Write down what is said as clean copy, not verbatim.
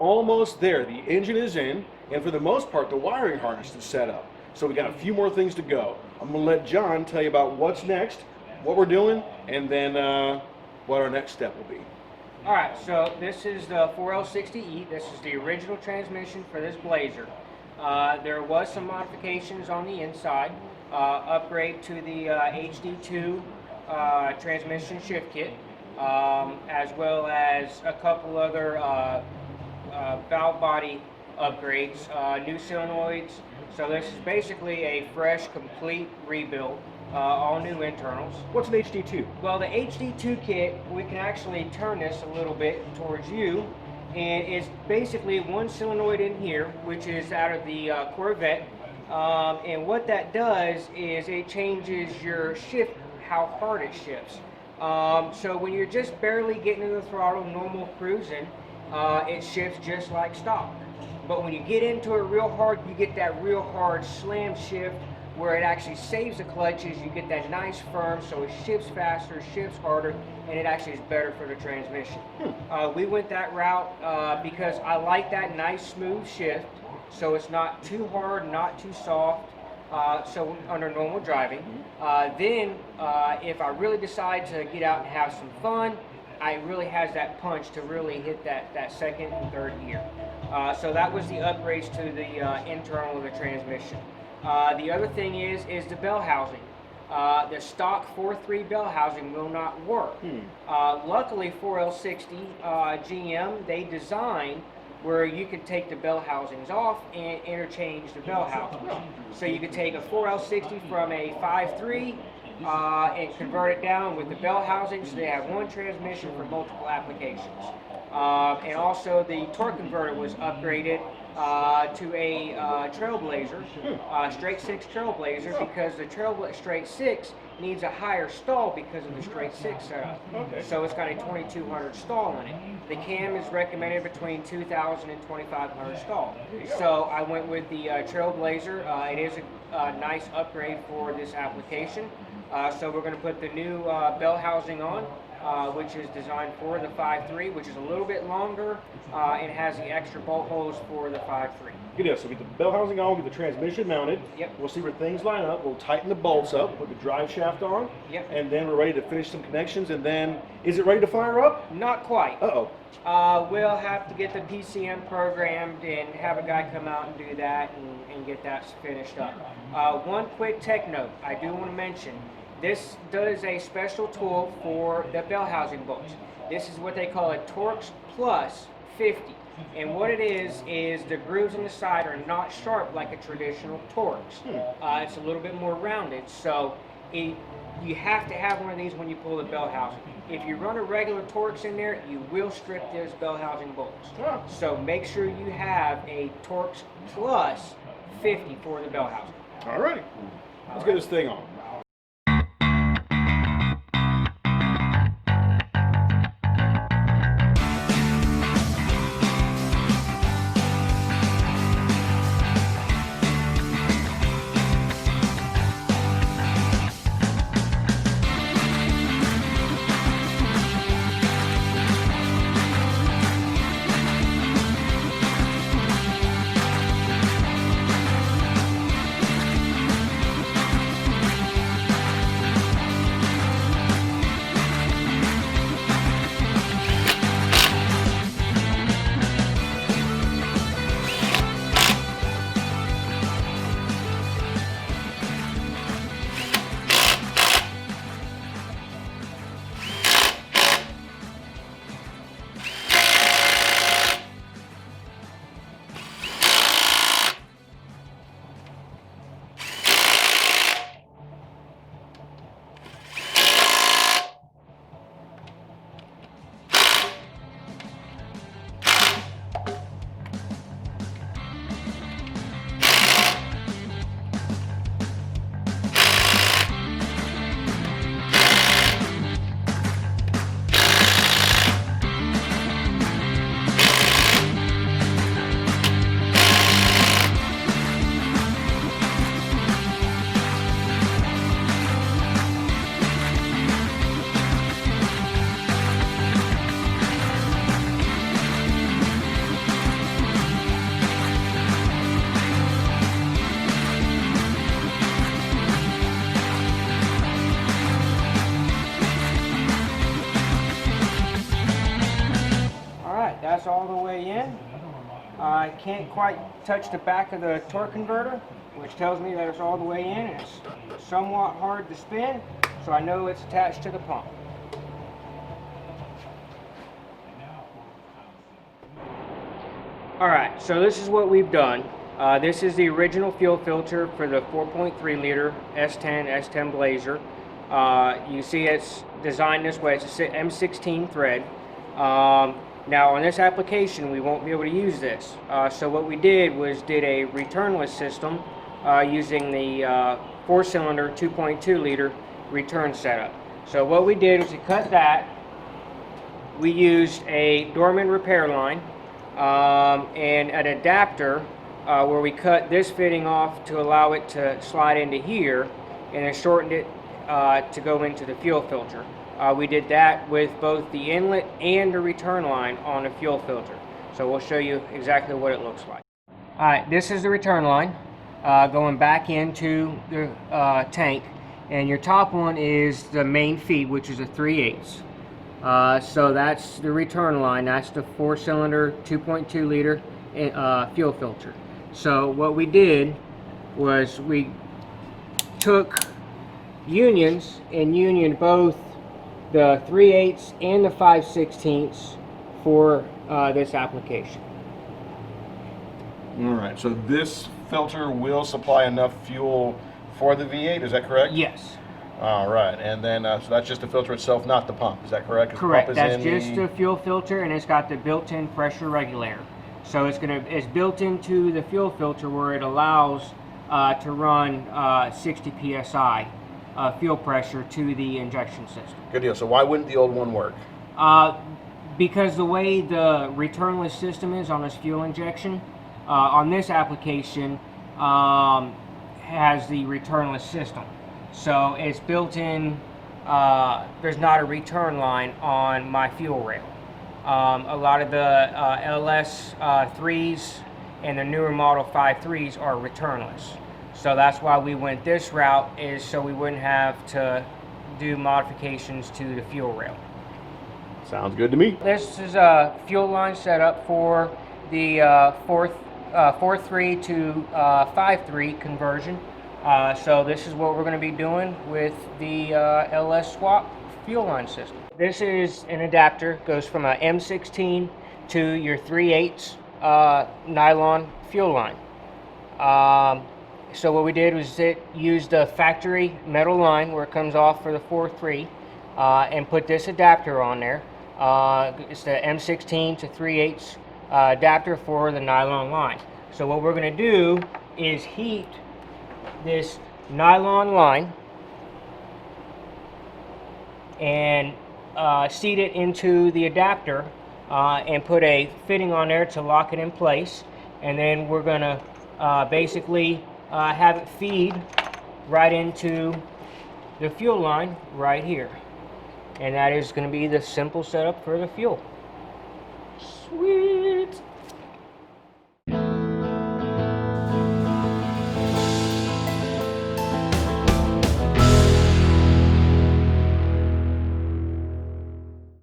almost there. The engine is in, and for the most part, the wiring harness is set up. So we got a few more things to go. I'm gonna let John tell you about what's next, what we're doing, and then what our next step will be. All right, so this is the 4L60E. This is the original transmission for this Blazer. There was some modifications on the inside, upgrade to the Hd2 Transmission Shift Kit, as well as a couple other valve body upgrades, new solenoids. So this is basically a fresh, complete rebuild, all new internals. What's an Hd2? Well, the Hd2 kit, we can actually turn this a little bit towards you, and it's basically one solenoid in here, which is out of the Corvette, and what that does is it changes your shift, how hard it shifts. So when you're just barely getting to the throttle, normal cruising, it shifts just like stock. But when you get into it real hard, you get that real hard slam shift where it actually saves the clutches. You get that nice firm, so it shifts faster, shifts harder, and it actually is better for the transmission. We went that route because I like that nice smooth shift, so it's not too hard, not too soft, so under normal driving. Then if I really decide to get out and have some fun, it really has that punch to really hit that second and third gear. So that was the upgrades to the internal of the transmission. The other thing is the bell housing. The stock 4.3 bell housing will not work. Luckily 4L60 GM, they designed where you could take the bell housings off and interchange the bell housings. So you could take a 4L60 from a 5.3 and convert it down with the bell housing, so they have one transmission for multiple applications. And also the torque converter was upgraded to a Trailblazer, straight 6 Trailblazer, because the straight 6 needs a higher stall because of the straight 6 setup. Okay. So it's got a 2200 stall in it. The cam is recommended between 2000 and 2500 stall. So I went with the Trailblazer. It is a nice upgrade for this application. So we're going to put the new bell housing on, which is designed for the 5.3, which is a little bit longer and has the extra bolt holes for the 5.3. Good deal. So we get the bell housing on, get the transmission mounted. Yep. We'll see where things line up. We'll tighten the bolts up, put the drive shaft on. Yep. And then we're ready to finish some connections. And then, is it ready to fire up? Not quite. Uh-oh. We'll have to get the PCM programmed and have a guy come out and do that and get that finished up. One quick tech note I do want to mention. This does a special tool for the bell housing bolts. This is what they call a Torx Plus 50. And what it is the grooves on the side are not sharp like a traditional Torx. It's a little bit more rounded. So you have to have one of these when you pull the bell housing. If you run a regular Torx in there, you will strip those bell housing bolts. So make sure you have a Torx Plus 50 for the bell housing. All right. Let's get this thing on. that's all the way in. I can't quite touch the back of the torque converter, which tells me that it's all the way in. It's somewhat hard to spin, so I know it's attached to the pump. Alright, so this is what we've done. This is the original fuel filter for the 4.3 liter S10 Blazer. You see it's designed this way. It's a M16 thread. Now on this application we won't be able to use this. So what we did was did a returnless system using the 4-cylinder 2.2 liter return setup. So what we did was to cut that, we used a Dorman repair line and an adapter where we cut this fitting off to allow it to slide into here, and then shortened it to go into the fuel filter. We did that with both the inlet and the return line on the fuel filter. So we'll show you exactly what it looks like. Alright, this is the return line going back into the tank, and your top one is the main feed, which is a 3/8. So that's the return line. That's the 4-cylinder 2.2 liter fuel filter. So what we did was we took unions and unioned both the 3/8 and the 5/16 for this application. All right, so this filter will supply enough fuel for the V8, is that correct? Yes. All right, and then so that's just the filter itself, not the pump, is that correct? Correct, that's just the fuel filter, and it's got the built-in pressure regulator. So it's built into the fuel filter where it allows to run 60 psi fuel pressure to the injection system. Good deal. So why wouldn't the old one work? Because the way the returnless system is on this fuel injection, on this application has the returnless system. So it's built in, there's not a return line on my fuel rail. A lot of the LS 3s and the newer model 5.3s are returnless. So that's why we went this route, is so we wouldn't have to do modifications to the fuel rail. Sounds good to me. This is a fuel line setup for the 4.3 to 5.3 conversion. So this is what we're going to be doing with the LS swap fuel line system. This is an adapter, goes from a M16 to your 3/8 nylon fuel line. So what we did was use the factory metal line where it comes off for the 4.3 and put this adapter on there. It's the M16 to 3/8 adapter for the nylon line. So what we're going to do is heat this nylon line and seat it into the adapter and put a fitting on there to lock it in place, and then we're going to basically have it feed right into the fuel line right here, and that is going to be the simple setup for the fuel. Sweet.